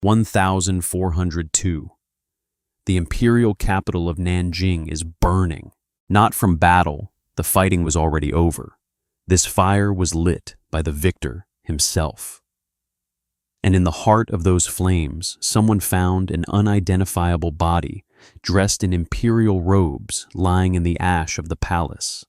1402. The imperial capital of Nanjing is burning. Not from battle, the fighting was already over. This fire was lit by the victor himself. And in the heart of those flames, someone found an unidentifiable body, dressed in imperial robes, lying in the ash of the palace.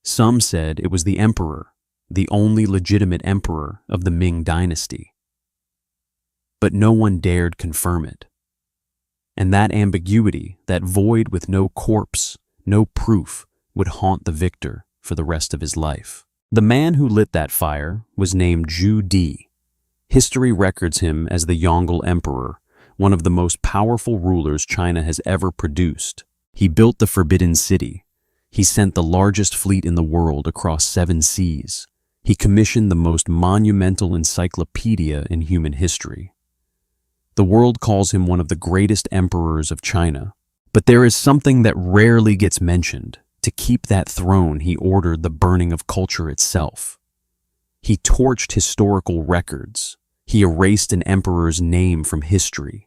Some said it was the emperor, the only legitimate emperor of the Ming dynasty. But no one dared confirm it. And that ambiguity, that void with no corpse, no proof, would haunt the victor for the rest of his life. The man who lit that fire was named Zhu Di. History records him as the Yongle Emperor, one of the most powerful rulers China has ever produced. He built the Forbidden City. He sent the largest fleet in the world across 7 seas. He commissioned the most monumental encyclopedia in human history. The world calls him one of the greatest emperors of China. But there is something that rarely gets mentioned. To keep that throne, he ordered the burning of culture itself. He torched historical records. He erased an emperor's name from history.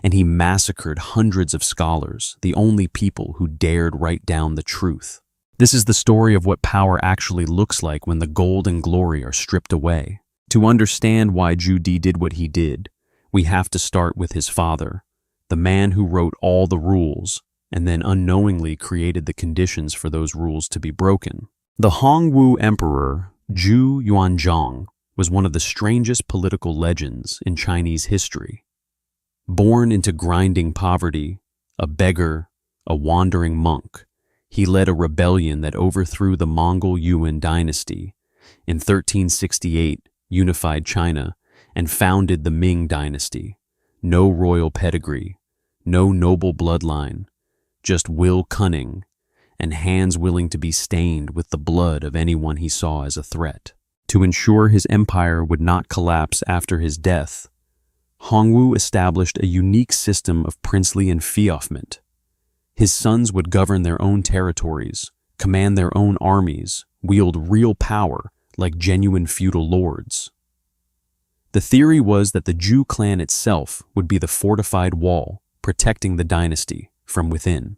And he massacred hundreds of scholars, the only people who dared write down the truth. This is the story of what power actually looks like when the gold and glory are stripped away. To understand why Zhu Di did what he did, we have to start with his father, the man who wrote all the rules and then unknowingly created the conditions for those rules to be broken. The Hongwu Emperor, Zhu Yuanzhang, was one of the strangest political legends in Chinese history. Born into grinding poverty, a beggar, a wandering monk, he led a rebellion that overthrew the Mongol Yuan dynasty, in 1368 unified China, and founded the Ming dynasty. No royal pedigree, no noble bloodline, just will cunning, and hands willing to be stained with the blood of anyone he saw as a threat. To ensure his empire would not collapse after his death, Hongwu established a unique system of princely enfeoffment. His sons would govern their own territories, command their own armies, wield real power like genuine feudal lords. The theory was that the Zhu clan itself would be the fortified wall protecting the dynasty from within.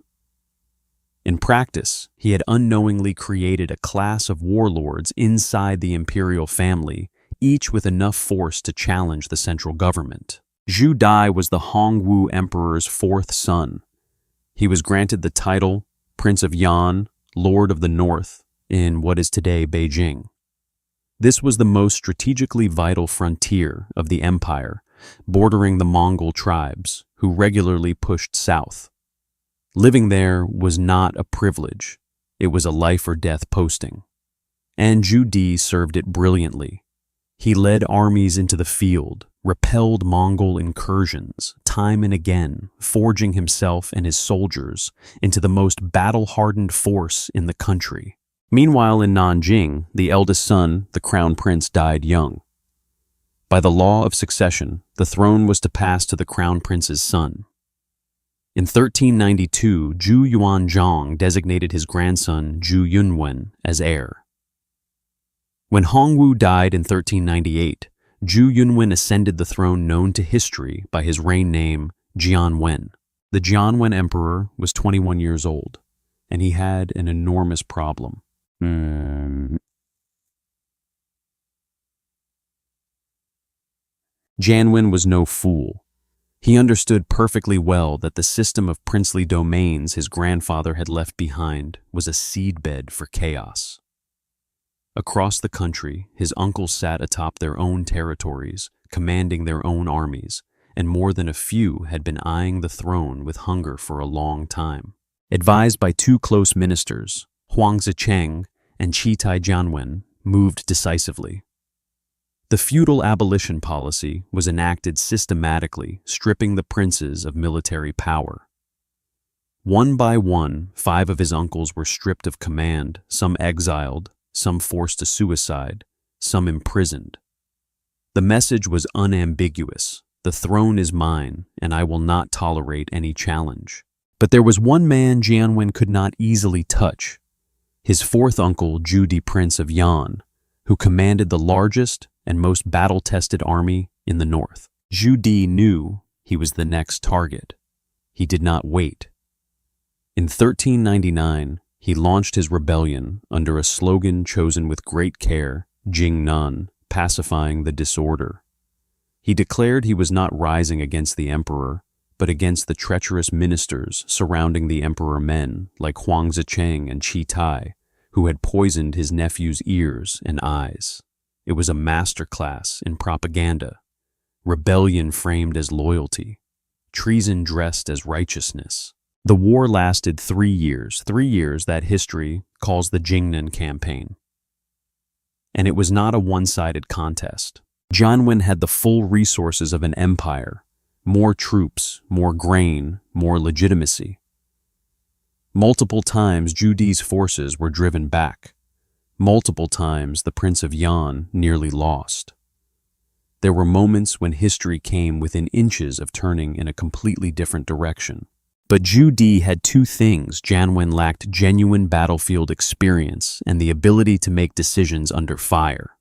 In practice, he had unknowingly created a class of warlords inside the imperial family, each with enough force to challenge the central government. Zhu Di was the Hongwu Emperor's 4th son. He was granted the title Prince of Yan, Lord of the North, in what is today Beijing. This was the most strategically vital frontier of the empire, bordering the Mongol tribes, who regularly pushed south. Living there was not a privilege, it was a life-or-death posting. And Zhu Di served it brilliantly. He led armies into the field, repelled Mongol incursions, time and again, forging himself and his soldiers into the most battle-hardened force in the country. Meanwhile, in Nanjing, the eldest son, the crown prince, died young. By the law of succession, the throne was to pass to the crown prince's son. In 1392, Zhu Yuanzhang designated his grandson Zhu Yunwen as heir. When Hongwu died in 1398, Zhu Yunwen ascended the throne known to history by his reign name Jianwen. The Jianwen emperor was 21 years old, and he had an enormous problem. Jianwen was no fool. He understood perfectly well that the system of princely domains his grandfather had left behind was a seedbed for chaos. Across the country, his uncles sat atop their own territories, commanding their own armies, and more than a few had been eyeing the throne with hunger for a long time. Advised by 2 close ministers, Huang Zicheng and Qitai Jianwen, moved decisively. The feudal abolition policy was enacted systematically, stripping the princes of military power. One by one, 5 of his uncles were stripped of command, some exiled, some forced to suicide, some imprisoned. The message was unambiguous: the throne is mine, and I will not tolerate any challenge. But there was one man Jianwen could not easily touch: his 4th uncle, Zhu Di, Prince of Yan, who commanded the largest and most battle-tested army in the north. Zhu Di knew he was the next target. He did not wait. In 1399, he launched his rebellion under a slogan chosen with great care, Jingnan, pacifying the disorder. He declared he was not rising against the emperor, but against the treacherous ministers surrounding the emperor men like Huang Zicheng and Qi Tai, who had poisoned his nephew's ears and eyes. It was a masterclass in propaganda, rebellion framed as loyalty, treason dressed as righteousness. The war lasted 3 years that history calls the Jingnan campaign. And it was not a one-sided contest. Jianwen had the full resources of an empire, more troops, more grain, more legitimacy. Multiple times Zhu Di's forces were driven back. Multiple times the Prince of Yan nearly lost. There were moments when history came within inches of turning in a completely different direction. But Zhu Di had two things Jianwen lacked: genuine battlefield experience and the ability to make decisions under fire.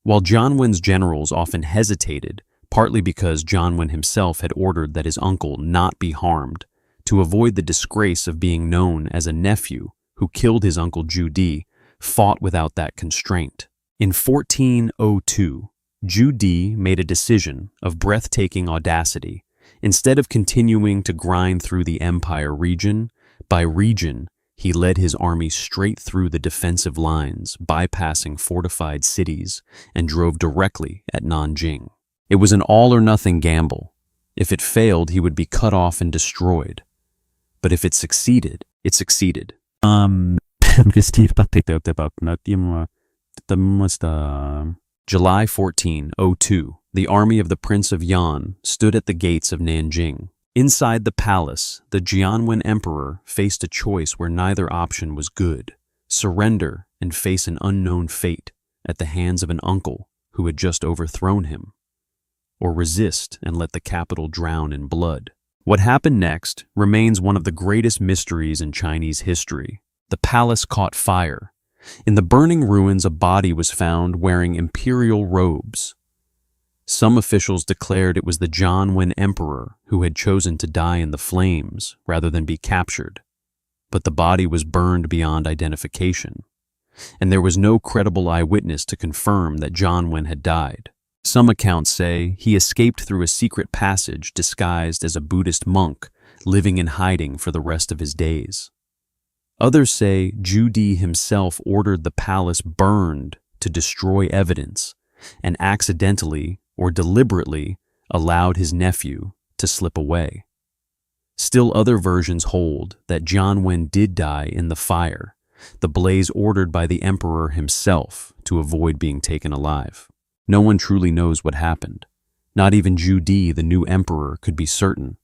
While Jianwen's generals often hesitated, partly because Jianwen himself had ordered that his uncle not be harmed, to avoid the disgrace of being known as a nephew who killed his uncle Zhu Di, fought without that constraint. In 1402, Zhu Di made a decision of breathtaking audacity. Instead of continuing to grind through the empire region by region, he led his army straight through the defensive lines, bypassing fortified cities, and drove directly at Nanjing. It was an all-or-nothing gamble. If it failed, he would be cut off and destroyed. But if it succeeded, it succeeded. July 1402. The army of the Prince of Yan stood at the gates of Nanjing. Inside the palace, the Jianwen emperor faced a choice where neither option was good: surrender and face an unknown fate at the hands of an uncle who had just overthrown him, or resist and let the capital drown in blood. What happened next remains one of the greatest mysteries in Chinese history. The palace caught fire. In the burning ruins, a body was found wearing imperial robes. Some officials declared it was the Jianwen emperor who had chosen to die in the flames rather than be captured. But the body was burned beyond identification, and there was no credible eyewitness to confirm that Jianwen had died. Some accounts say he escaped through a secret passage disguised as a Buddhist monk, living in hiding for the rest of his days. Others say Zhu Di himself ordered the palace burned to destroy evidence, and accidentally or deliberately allowed his nephew to slip away. Still other versions hold that Jianwen did die in the fire, the blaze ordered by the emperor himself to avoid being taken alive. No one truly knows what happened. Not even Zhu Di, the new emperor, could be certain.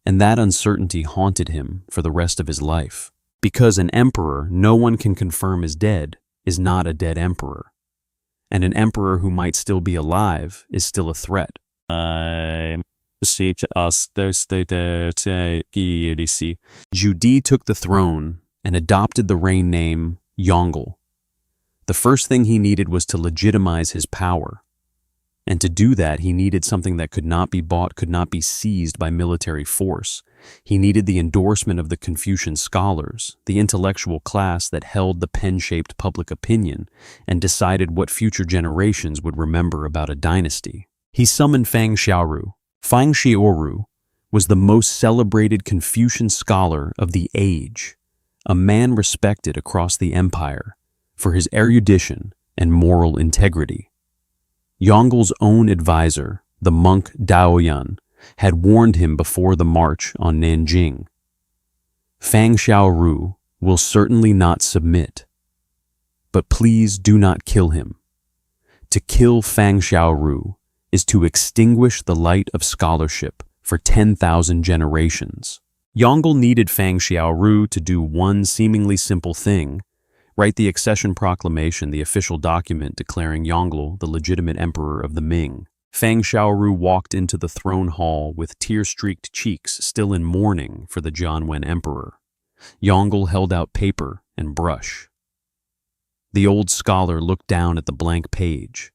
And that uncertainty haunted him for the rest of his life. Because an emperor no one can confirm is dead is not a dead emperor. And an emperor who might still be alive is still a threat. Zhu Di took the throne and adopted the reign name Yongle. The first thing he needed was to legitimize his power. And to do that, he needed something that could not be bought, could not be seized by military force. He needed the endorsement of the Confucian scholars, the intellectual class that held the pen-shaped public opinion and decided what future generations would remember about a dynasty. He summoned Fang Xiaoru. Fang Xiaoru was the most celebrated Confucian scholar of the age, a man respected across the empire for his erudition and moral integrity. Yonggle's own advisor, the monk Daoyan, had warned him before the march on Nanjing. Fang Xiaoru will certainly not submit, but please do not kill him. To kill Fang Xiaoru is to extinguish the light of scholarship for 10,000 generations. Yongle needed Fang Xiaoru to do one seemingly simple thing: write the accession proclamation, the official document declaring Yongle the legitimate emperor of the Ming. Fang Xiaoru walked into the throne hall with tear-streaked cheeks, still in mourning for the Jianwen emperor. Yongle held out paper and brush. The old scholar looked down at the blank page.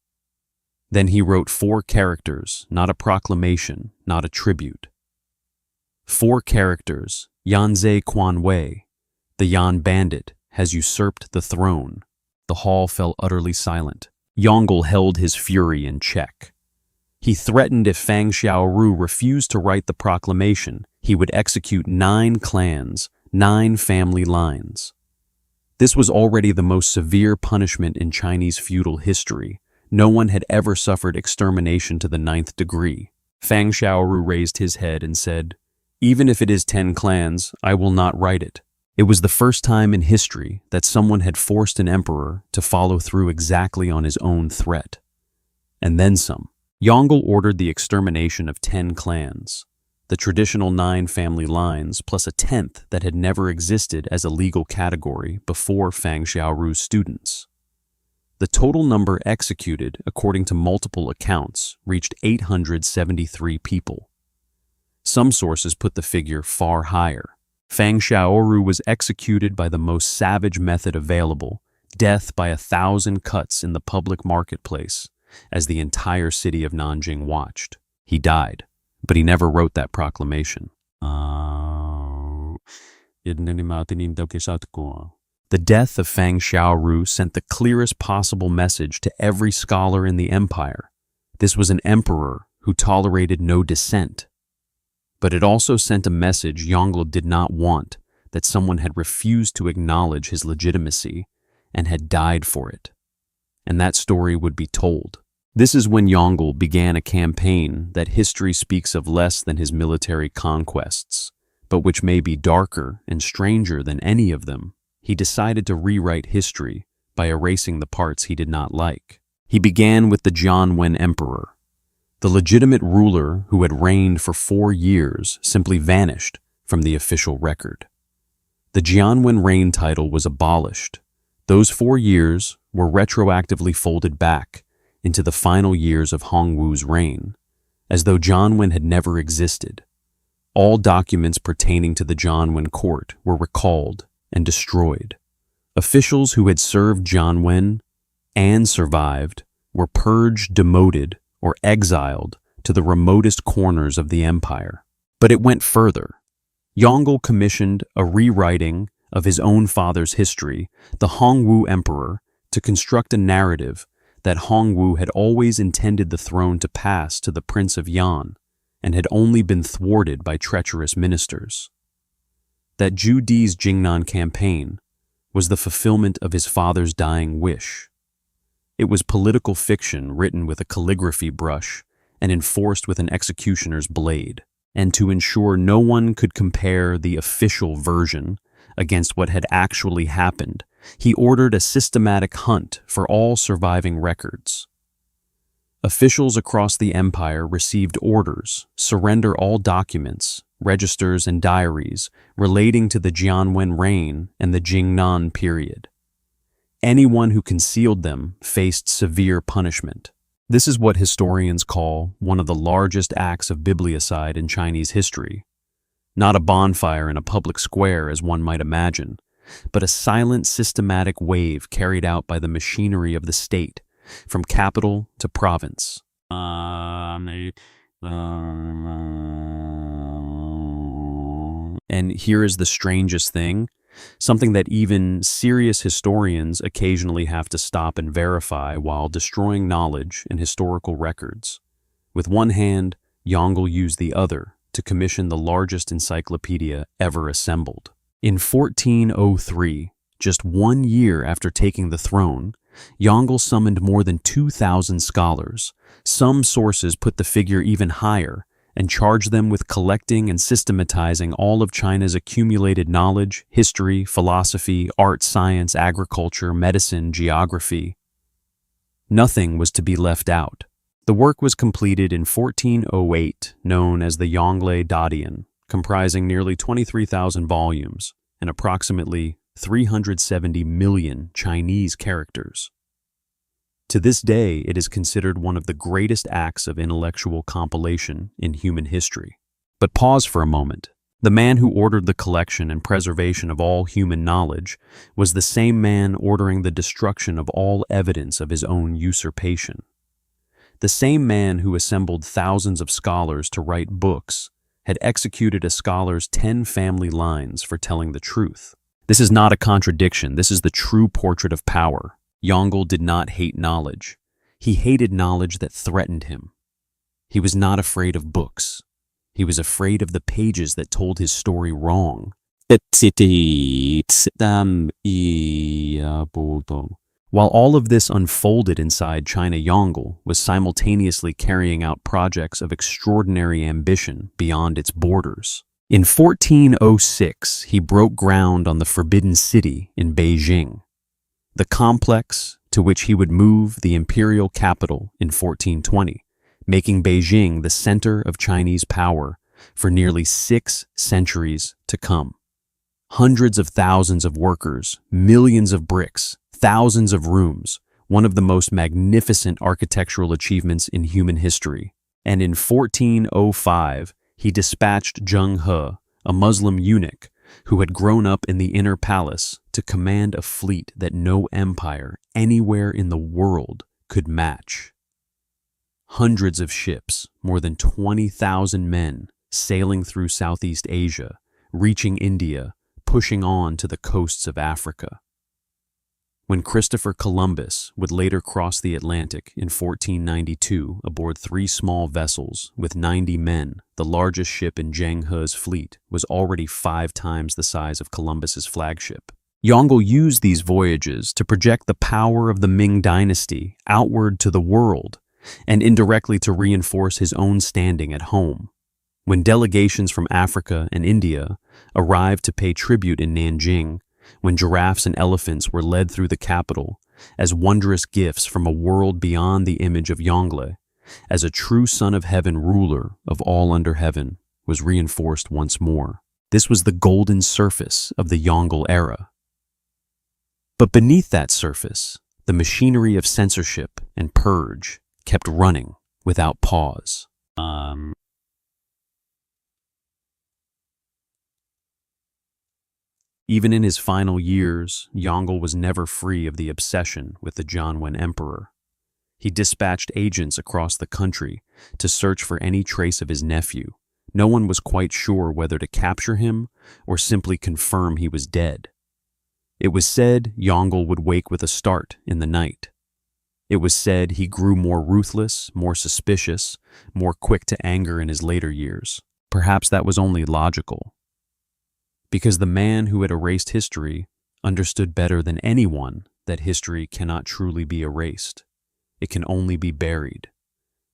Then he wrote 4 characters, not a proclamation, not a tribute. 4 characters, Yanzhe Quan Wei, the Yan bandit, has usurped the throne. The hall fell utterly silent. Yongle held his fury in check. He threatened if Fang Xiaoru refused to write the proclamation, he would execute 9 clans, 9 family lines. This was already the most severe punishment in Chinese feudal history. No one had ever suffered extermination to the 9th degree. Fang Xiaoru raised his head and said, "Even if it is 10 clans, I will not write it." It was the first time in history that someone had forced an emperor to follow through exactly on his own threat. And then some. Yongle ordered the extermination of 10 clans, the traditional 9 family lines plus a 10th that had never existed as a legal category before Fang Xiaoru's students. The total number executed, according to multiple accounts, reached 873 people. Some sources put the figure far higher. Fang Xiaoru was executed by the most savage method available, death by 1,000 cuts in the public marketplace, as the entire city of Nanjing watched. He died, but he never wrote that proclamation. The death of Fang Xiaoru sent the clearest possible message to every scholar in the empire. This was an emperor who tolerated no dissent. But it also sent a message Yongle did not want, that someone had refused to acknowledge his legitimacy and had died for it. And that story would be told. This is when Yongle began a campaign that history speaks of less than his military conquests, but which may be darker and stranger than any of them. He decided to rewrite history by erasing the parts he did not like. He began with the Jianwen Emperor. The legitimate ruler who had reigned for 4 years simply vanished from the official record. The Jianwen reign title was abolished. Those 4 years were retroactively folded back into the final years of Hongwu's reign, as though Jianwen had never existed. All documents pertaining to the Jianwen court were recalled and destroyed. Officials who had served Jianwen and survived were purged, demoted, or exiled to the remotest corners of the empire. But it went further. Yongle commissioned a rewriting of his own father's history, the Hongwu Emperor, to construct a narrative that Hongwu had always intended the throne to pass to the Prince of Yan and had only been thwarted by treacherous ministers. That Zhu Di's Jingnan campaign was the fulfillment of his father's dying wish. It was political fiction written with a calligraphy brush and enforced with an executioner's blade, and to ensure no one could compare the official version against what had actually happened, he ordered a systematic hunt for all surviving records. Officials across the empire received orders, surrender all documents, registers, and diaries relating to the Jianwen reign and the Jingnan period. Anyone who concealed them faced severe punishment. This is what historians call one of the largest acts of bibliocide in Chinese history. Not a bonfire in a public square as one might imagine, but a silent, systematic wave carried out by the machinery of the state, from capital to province. And here is the strangest thing, something that even serious historians occasionally have to stop and verify while destroying knowledge and historical records. With one hand, Yongle used the other to commission the largest encyclopedia ever assembled. In 1403, just 1 year after taking the throne, Yongle summoned more than 2,000 scholars. Some sources put the figure even higher and charged them with collecting and systematizing all of China's accumulated knowledge, history, philosophy, art, science, agriculture, medicine, geography. Nothing was to be left out. The work was completed in 1408, known as the Yongle Dadian, comprising nearly 23,000 volumes and approximately 370 million Chinese characters. To this day, it is considered one of the greatest acts of intellectual compilation in human history. But pause for a moment. The man who ordered the collection and preservation of all human knowledge was the same man ordering the destruction of all evidence of his own usurpation. The same man who assembled thousands of scholars to write books had executed a scholar's 10 family lines for telling the truth. This is not a contradiction. This is the true portrait of power. Yongle did not hate knowledge. He hated knowledge that threatened him. He was not afraid of books. He was afraid of the pages that told his story wrong. While all of this unfolded inside China, Yongle was simultaneously carrying out projects of extraordinary ambition beyond its borders. In 1406, he broke ground on the Forbidden City in Beijing, the complex to which he would move the imperial capital in 1420, making Beijing the center of Chinese power for nearly 6 centuries to come. Hundreds of thousands of workers, millions of bricks, thousands of rooms, one of the most magnificent architectural achievements in human history. And in 1405, he dispatched Zheng He, a Muslim eunuch who had grown up in the inner palace, to command a fleet that no empire anywhere in the world could match. Hundreds of ships, more than 20,000 men, sailing through Southeast Asia, reaching India, pushing on to the coasts of Africa. When Christopher Columbus would later cross the Atlantic in 1492 aboard 3 small vessels with 90 men, the largest ship in Zheng He's fleet was already 5 times the size of Columbus's flagship. Yongle used these voyages to project the power of the Ming dynasty outward to the world and indirectly to reinforce his own standing at home. When delegations from Africa and India arrived to pay tribute in Nanjing, when giraffes and elephants were led through the capital as wondrous gifts from a world beyond the image of Yongle, as a true son of heaven ruler of all under heaven, was reinforced once more. This was the golden surface of the Yongle era. But beneath that surface, the machinery of censorship and purge kept running without pause. Even in his final years, Yongle was never free of the obsession with the Jianwen Emperor. He dispatched agents across the country to search for any trace of his nephew. No one was quite sure whether to capture him or simply confirm he was dead. It was said Yongle would wake with a start in the night. It was said he grew more ruthless, more suspicious, more quick to anger in his later years. Perhaps that was only logical, because the man who had erased history understood better than anyone that history cannot truly be erased. It can only be buried,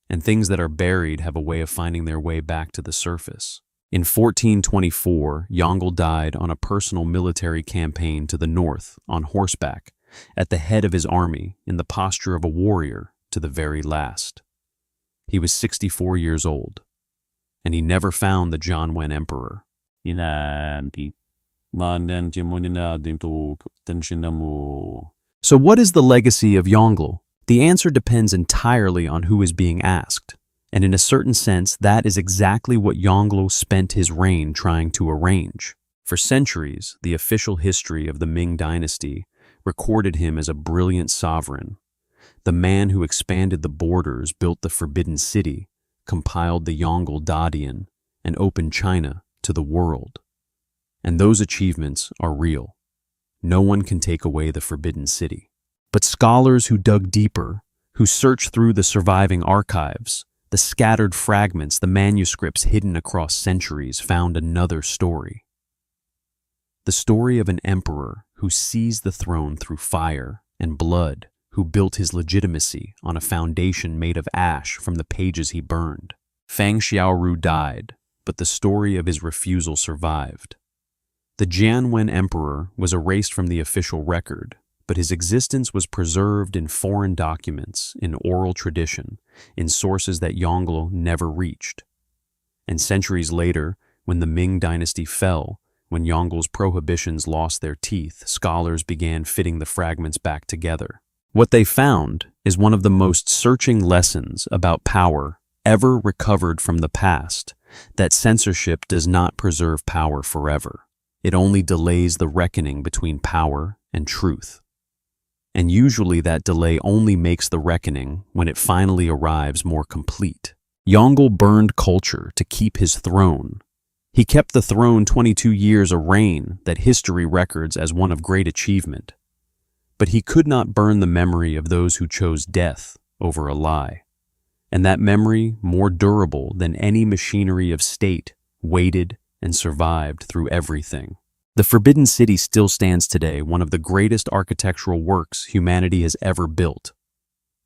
and things that are buried have a way of finding their way back to the surface. In 1424, Yongle died on a personal military campaign to the north on horseback, at the head of his army, in the posture of a warrior to the very last. He was 64 years old, and he never found the Jianwen Emperor. So what is the legacy of Yongle? The answer depends entirely on who is being asked, and in a certain sense, that is exactly what Yongle spent his reign trying to arrange. For centuries, the official history of the Ming dynasty recorded him as a brilliant sovereign, the man who expanded the borders, built the Forbidden City, compiled the Yongle Dadian, and opened China to the world. And those achievements are real. No one can take away the Forbidden City. But scholars who dug deeper, who searched through the surviving archives, the scattered fragments, the manuscripts hidden across centuries, found another story. The story of an emperor who seized the throne through fire and blood, who built his legitimacy on a foundation made of ash from the pages he burned. Fang Xiaoru died, but the story of his refusal survived. The Jianwen Emperor was erased from the official record, but his existence was preserved in foreign documents, in oral tradition, in sources that Yongle never reached. And centuries later, when the Ming dynasty fell, when Yongle's prohibitions lost their teeth, scholars began fitting the fragments back together. What they found is one of the most searching lessons about power ever recovered from the past, that censorship does not preserve power forever. It only delays the reckoning between power and truth. And usually that delay only makes the reckoning when it finally arrives more complete. Yongle burned culture to keep his throne. He kept the throne 22 years a reign that history records as one of great achievement. But he could not burn the memory of those who chose death over a lie. And that memory, more durable than any machinery of state, waited and survived through everything. The Forbidden City still stands today, one of the greatest architectural works humanity has ever built.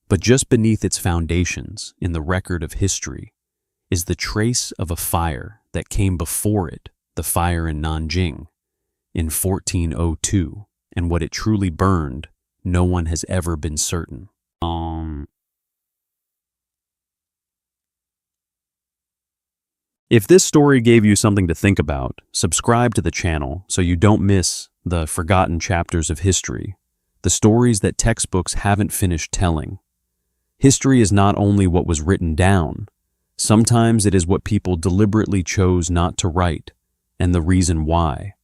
But just beneath its foundations, in the record of history, is the trace of a fire that came before it, the fire in Nanjing, in 1402, and what it truly burned, no one has ever been certain. If this story gave you something to think about, subscribe to the channel so you don't miss the forgotten chapters of history, the stories that textbooks haven't finished telling. History is not only what was written down, sometimes it is what people deliberately chose not to write, and the reason why.